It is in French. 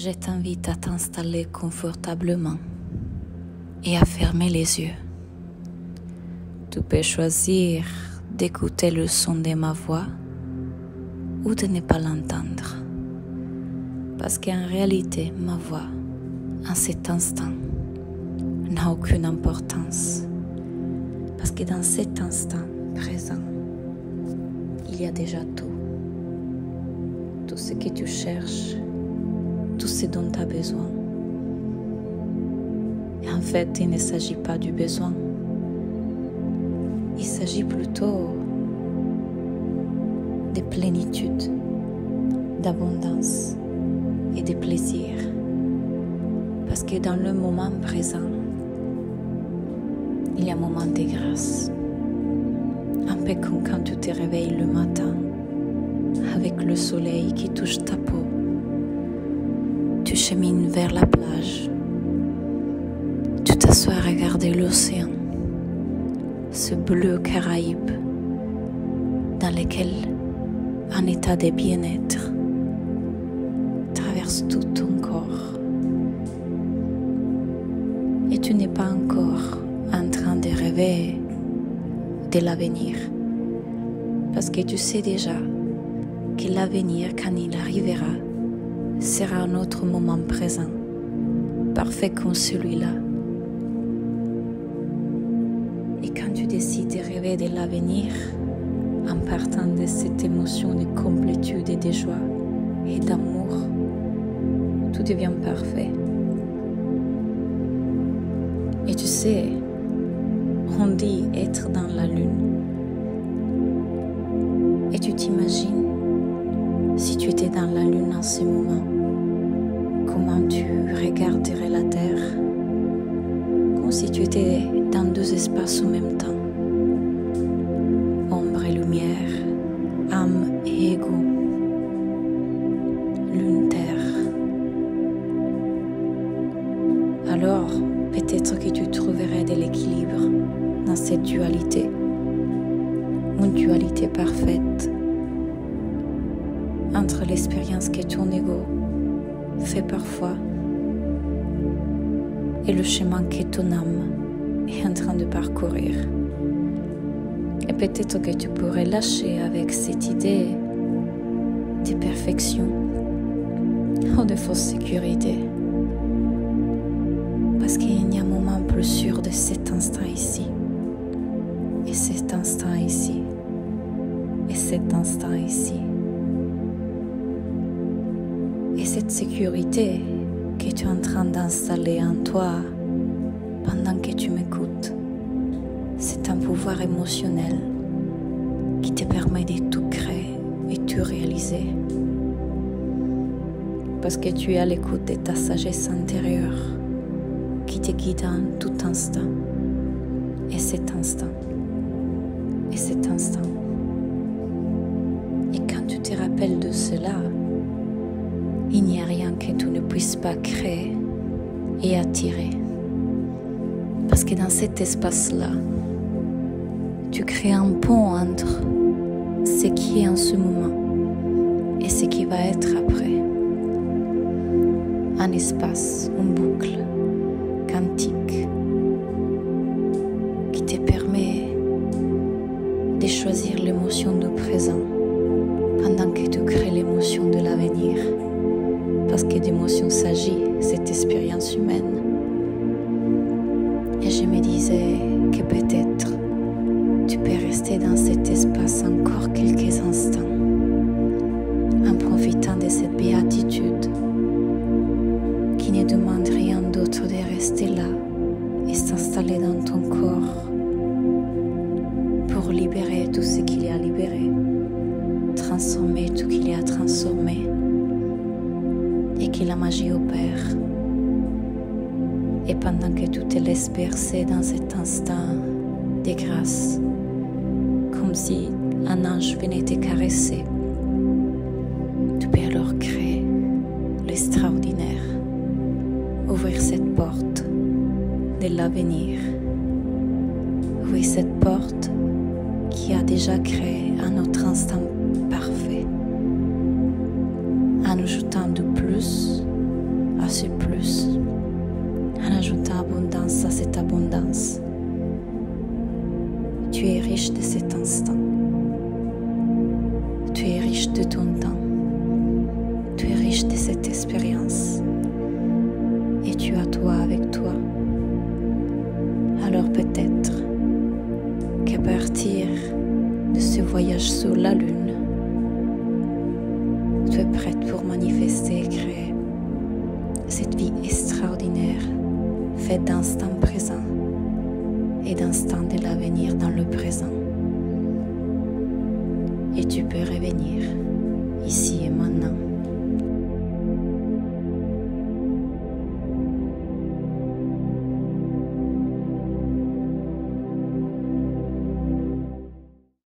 je t'invite à t'installer confortablement et à fermer les yeux. Tu peux choisir d'écouter le son de ma voix ou de ne pas l'entendre. Parce qu'en réalité, ma voix, en cet instant, n'a aucune importance. Parce que dans cet instant présent, il y a déjà tout. Tout ce que tu cherches, tout ce dont tu as besoin. Et en fait, il ne s'agit pas du besoin. Il s'agit plutôt de plénitude, d'abondance et de plaisir. Parce que dans le moment présent, il y a un moment de grâce. Un peu comme quand tu te réveilles le matin avec le soleil qui touche ta peau. Tu chemines vers la plage. Tu t'assois à regarder l'océan, ce bleu Caraïbe dans lequel un état de bien-être traverse tout ton corps. Et tu n'es pas encore en train de rêver de l'avenir, parce que tu sais déjà que l'avenir, quand il arrivera, sera un autre moment présent, parfait comme celui-là. Et quand tu décides de rêver de l'avenir, en partant de cette émotion de complétude et de joie et d'amour, tout devient parfait. Et tu sais, on dit être dans la lune. Et tu t'imagines, si tu étais dans la lune en ce moment, comment tu regarderais la terre, comme si tu étais dans deux espaces en même temps. Ombre et lumière, âme et ego, lune-terre. Alors, peut-être que tu trouverais de l'équilibre dans cette dualité, une dualité parfaite entre l'expérience que ton ego fait parfois et le chemin que ton âme est en train de parcourir. Et peut-être que tu pourrais lâcher avec cette idée de perfection ou de fausse sécurité. Parce qu'il y a un moment plus sûr de cet instant ici, et cet instant ici, et cet instant ici. Et cette sécurité que tu es en train d'installer en toi pendant que tu m'écoutes, c'est un pouvoir émotionnel qui te permet de tout créer et tout réaliser. Parce que tu es à l'écoute de ta sagesse intérieure qui te guide en tout instant. Et cet instant. Et cet instant. Et quand tu te rappelles de cela, il n'y a rien que tu ne puisses pas créer et attirer. Parce que dans cet espace-là, tu crées un pont entre ce qui est en ce moment et ce qui va être après. Un espace, une boucle quantique qui te permet de choisir l'émotion du présent pendant que tu crées l'émotion de l'avenir. Parce que d'émotion s'agit cette expérience humaine. Et je me disais que peut-être tu peux rester dans cet espace encore quelques instants en profitant de cette béatitude qui ne demande rien d'autre de rester là et s'installer dans ton corps pour libérer tout ce qu'il y a à libérer, transformer tout qu'il y a à transformer et que la magie opère. Et pendant que tu te laisses bercer dans cet instant de grâce, comme si un ange venait te caresser, tu peux alors créer l'extraordinaire, ouvrir cette porte de l'avenir, ouvrir cette porte qui a déjà créé un autre instant parfait, en ajoutant du plus abondance à cette abondance. Tu es riche de cet instant. Tu es riche de ton temps. Tu es riche de cette expérience. Et tu as toi avec toi. Alors peut-être qu'à partir de ce voyage sur la Lune, tu es prête pour manifester et créer cette vie extraordinaire, faite d'instant présent et d'instant de l'avenir dans le présent. Et tu peux revenir ici et maintenant.